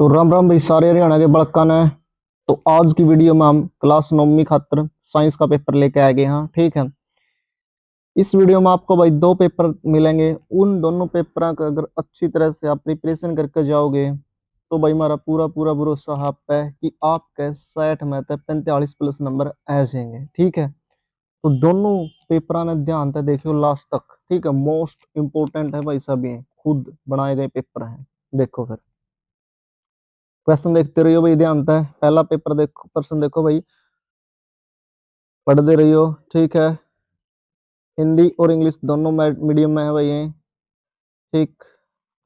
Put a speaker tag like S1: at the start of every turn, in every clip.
S1: तो राम राम भाई सारे हरियाणा के बड़का ने। तो आज की वीडियो में हम क्लास 9वीं खातर साइंस का पेपर लेके आ गए हैं। ठीक है। इस वीडियो में आपको भाई दो पेपर मिलेंगे। उन दोनों पेपरों का अगर अच्छी तरह से आप प्रिपरेशन करके जाओगे तो भाई हमारा पूरा पूरा भरोसा आप पे है कि आपके 60 में से 45 प्लस नंबर आ जाएंगे। ठीक है। तो दोनों पेपर ने ध्यान से देखियो लास्ट तक। ठीक है। मोस्ट इंपोर्टेंट है भाई, सभी खुद बनाए गए पेपर हैं। देखो फिर क्वेश्चन देखते रहियो भाई, ध्यान से पहला पेपर देखो, प्रश्न देखो भाई, पढ़ते रहियो। ठीक है। हिंदी और इंग्लिश दोनों मीडियम में है भाई ये। ठीक।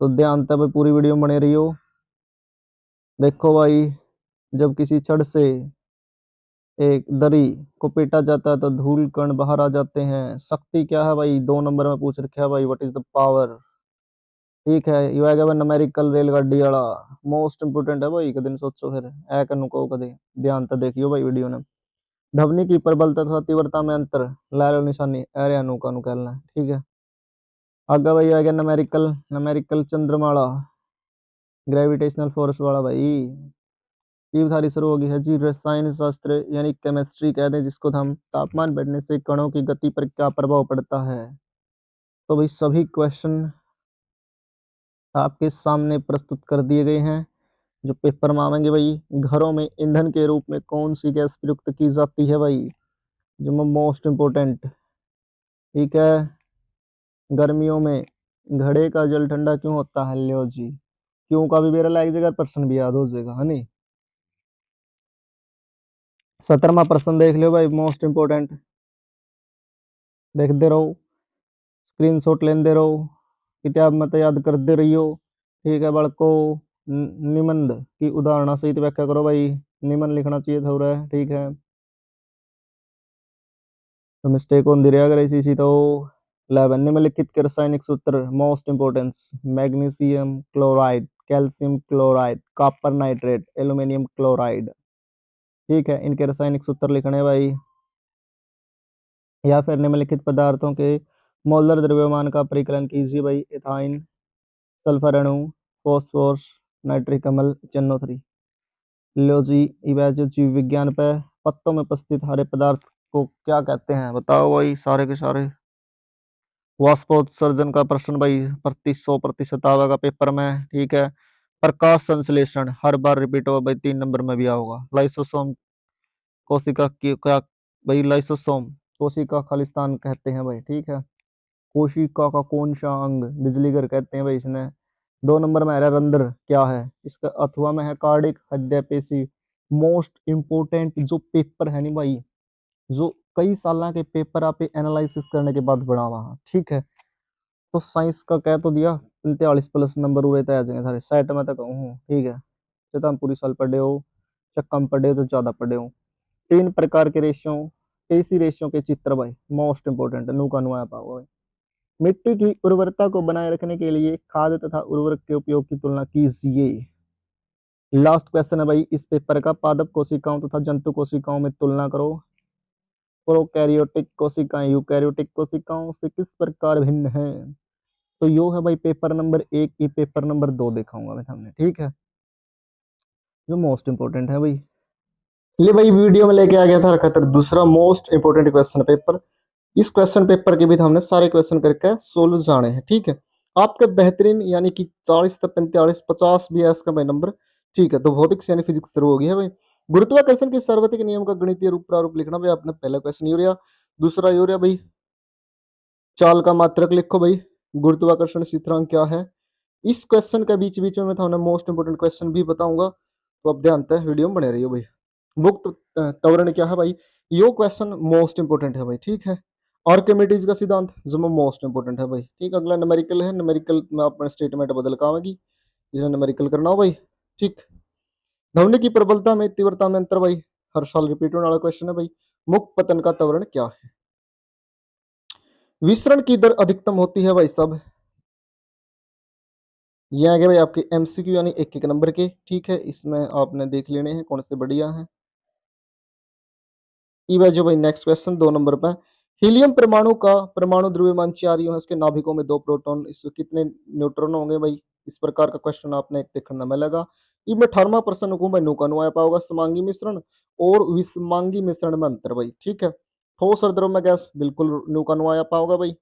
S1: तो ध्यान से भाई पूरी वीडियो बने रहियो। देखो भाई, जब किसी छड़ से एक दरी को पीटा जाता है तो धूल कण बाहर आ जाते हैं। शक्ति क्या है भाई, 2 नंबर में पूछ रखा है भाई, व्हाट इज द पावर। ठीक है। यू आएगा भाई न्यूमेरिकल रेलगाड़ी वाला। मोस्ट इंपोर्टेंट है भाई, कदम सोचो फिर ऐ कनु को कदे। ध्यान से देखियो भाई वीडियो ने। ध्वनि की प्रबलता तथा तीव्रता में अंतर, लाल और निशानी अरे अनु का कहना है। ठीक है। आगे भाई आ गया न्यूमेरिकल न्यूमेरिकल चंद्रमाला, ग्रेविटेशनल फोर्स वाला भाई। ये सारी शुरू होगी है जी रसायन शास्त्र यानी केमिस्ट्री कहते हैं जिसको हम तापमान बढ़ने से कणों की गति पर क्या प्रभाव पड़ता है। तो भाई सभी क्वेश्चन आपके सामने प्रस्तुत कर दिए गए हैं जो पेपर में आवेंगे भाई। घरों में ईंधन के रूप में कौन सी गैस प्रयुक्त की जाती है भाई, जो मोस्ट इंपोर्टेंट। ठीक है। गर्मियों में घड़े का जल ठंडा क्यों होता है, लियो जी। क्यों का भी मेरा लाइक जगह प्रश्न भी याद हो जाएगा है नहीं। 17वां प्रश्न देख लियो भाई, मोस्ट इंपोर्टेंट। देखते रहो, स्क्रीनशॉट लेते रहो, किताब में तो याद करते रहियो। ठीक है बड़को। निबंध की उदाहरण सहित व्याख्या करो भाई। निबंध लिखना चाहिए था। ठीक है। तो मिस्टेक होती रही अगर इसी तो 11 निम्नलिखित के रासायनिक सूत्र most importance, magnesium chloride, calcium chloride, copper nitrate, aluminium chloride. ठीक है। इनके रासायनिक सूत्र लिखने हैं भाई। या फिर निम्नलिखित पदार्थों के मोलर द्रव्यमान का परिकलन कीजिए भाई। इथाइन, सल्फर अणु, फॉस्फोरस, नाइट्रिक अम्ल, NO3। लो जी। यह जो जीव विज्ञान पे पत्तों में उपस्थित हरे पदार्थ को क्या कहते हैं, बताओ भाई सारे के सारे। वाष्पोत्सर्जन का प्रश्न भाई 100% आवेगा पेपर में। ठीक है। प्रकाश संश्लेषण हर बार रिपीट होगा भाई, 3 नंबर में भी आओगा। लाइसोसोम कोशिका की क्या भाई, लाइसोसोम कोशिका खालिस्तान कहते हैं भाई। ठीक है। कोशिका का कौन सा अंग बिजली घर कहते हैं भाई इसने। 2 नंबर में है रंध्र क्या है इसका, अथवा में है कार्डिक हृदय पेशी। मोस्ट इंपोर्टेंट जो पेपर है नहीं भाई, जो कई साल के पेपर आप एनालिसिस करने के बाद बना हुआ। ठीक है। तो साइंस का कह तो दिया 45 प्लस नंबर उड़े तय आ जाएंगे सारे, 60 में तक हूँ। ठीक है। तो हम पूरी साल पढ़े हो चाहे कम पढ़े हो तो ज्यादा पढ़े हो। 3 प्रकार के रेशियो, केसी रेशियो के चित्र भाई मोस्ट इंपोर्टेंट है। नू का नुआ पाओ भाई। मिट्टी की उर्वरता को बनाए रखने के लिए खाद तथा उर्वरक के उपयोग की तुलना कीजिए। लास्ट क्वेश्चन है भाई इस पेपर का, पादप कोशिकाओं तथा जंतु कोशिकाओं में तुलना करो। प्रोकैरियोटिक कोशिकाएं यूकैरियोटिक कोशिकाओं से किस प्रकार भिन्न है। तो यो है भाई पेपर नंबर 1 की, पेपर नंबर 2 दिखाऊंगा मैं सामने। ठीक है। जो मोस्ट इंपोर्टेंट है भाई। ये भाई वीडियो में लेके आ गया था खतर दूसरा मोस्ट इंपोर्टेंट क्वेश्चन पेपर। इस क्वेश्चन पेपर के भी हमने सारे क्वेश्चन करके सोल्व जाने हैं। ठीक है। आपके बेहतरीन यानी कि 40 से 45 50 भी है इसका भाई नंबर। ठीक है। तो भौतिक यानी फिजिक्स शुरू हो गई है भाई। गुरुत्वाकर्षण के सार्वत्रिक नियम का गणितीय रूप प्रारूप लिखना भाई। आपने पहला क्वेश्चन यूरिया, दूसरा यूरिया भाई चाल का मात्रक लिखो भाई। गुरुत्वाकर्षण स्थिरांक क्या है। इस क्वेश्चन के बीच बीच में मैं थाने मोस्ट इंपोर्टेंट क्वेश्चन भी बताऊंगा, तो अब ध्यान से वीडियो में बने रहियो भाई। मुक्त त्वरण क्या है भाई, यो क्वेश्चन मोस्ट इंपोर्टेंट है भाई। ठीक है। आर्किमिडीज का सिद्धांत जो मोस्ट इंपोर्टेंट है भाई। ठीक। अगला न्यूमेरिकल है, न्यूमेरिकल में अपने स्टेटमेंट बदल का आवेगी जिन्हें न्यूमेरिकल करना हो भाई। ठीक। ध्वनि की प्रबलता में तीव्रता में अंतर भाई, हर साल रिपीट होने वाला क्वेश्चन है भाई। मुक्त पतन का त्वरण क्या है। विसरण की दर अधिकतम होती है भाई सब। ये आ गए भाई आपके MCQ यानी एक एक नंबर के। ठीक है। इसमें आपने देख लेने हैं कौन से बढ़िया है। ई जो भाई नेक्स्ट क्वेश्चन 2 नंबर पर, हीलियम परमाणु का परमाणु द्रव्यमान 4 है, इसके नाभिकों में 2 प्रोटॉन, इसके कितने न्यूट्रॉन होंगे भाई। इस प्रकार का क्वेश्चन आपने एक देखने में लगा। इनमें 18वां प्रश्न को भाई नुका नु आया पाओगा समांगी मिश्रण और विषमांगी मिश्रण में अंतर भाई, ठीक है। ठोस और द्रव में गैस बिल्कुल नुका नु आया पाओगा भाई।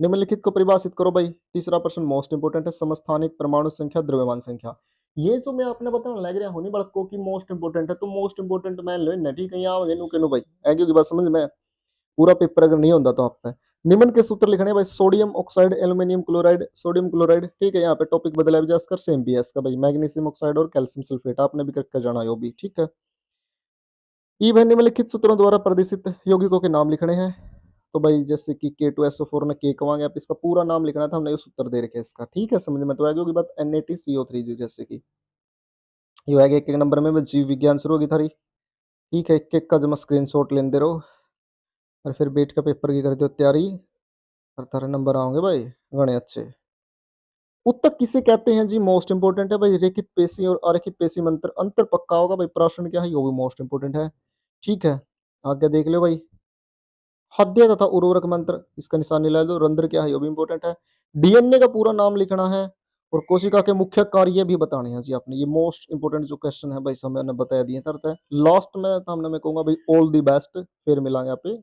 S1: निम्नलिखित को परिभाषित करो भाई। तीसरा प्रश्न मोस्ट इंपोर्टेंट है, समस्थानिक परमाणु संख्या द्रव्यमान संख्या। ये जो मैं आपने बताना लग रहा हूँ बड़को की मोस्ट इंपोर्टेंट है, तो मोस्ट इंपोर्टेंट मान लो ना, ठीक है। यहाँ नु के नु भाई आगे की बात समझ में, पूरा पेपर अगर नहीं होता तो आप पे निम्न के सूत्र लिखने भाई। Sodium oxide, aluminium chloride, sodium chloride, ठीक है। यहाँ पे टॉपिक बदला जाकर सेम बी एस का भाई। मैग्नीशियम ऑक्साइड और कैल्शियम सल्फेट आपने भी करके जाना है वो भी, ठीक है। ई भाई निम्नलिखित सूत्रों द्वारा प्रदर्शित यौगिकों के नाम लिखने हैं। तो भाई जैसे कि K2SO4 ने के कवाएंगे, आप इसका पूरा नाम लिखना था, हमने ये सूत्र दे रखे इसका, ठीक है। समझ में तो आएगी होगी बात। NaTCO3 जैसे कि ये आएगा एक एक नंबर में जीव विज्ञान शुरू होगी थारी, ठीक है। एक एक का जमा स्क्रीनशॉट लेते रहो और फिर बेट का पेपर की कर दो तैयारी, और तारे नंबर आओगे भाई गणे अच्छे। उत्तक किसे कहते हैं जी, मोस्ट इंपोर्टेंट है भाई। रेखित पेशी और अरेखित पेशी में अंतर, अंतर पक्का होगा भाई। प्रश्न क्या है, वो भी मोस्ट इंपोर्टेंट है, ठीक है। आगे देख लो भाई। हद्य तथा उर्वरक मंत्र, इसका निशान ला दो। रंध्र क्या है, वो भी इंपॉर्टेंट है। डीएनए का पूरा नाम लिखना है और कोशिका के मुख्य कार्य भी बताने हैं जी आपने। ये मोस्ट इंपोर्टेंट जो क्वेश्चन है भाई, समय ने बता दिए तरत है। लास्ट में तो हमने मैं कहूंगा भाई ऑल दी बेस्ट, फिर मिलांगे आप पे।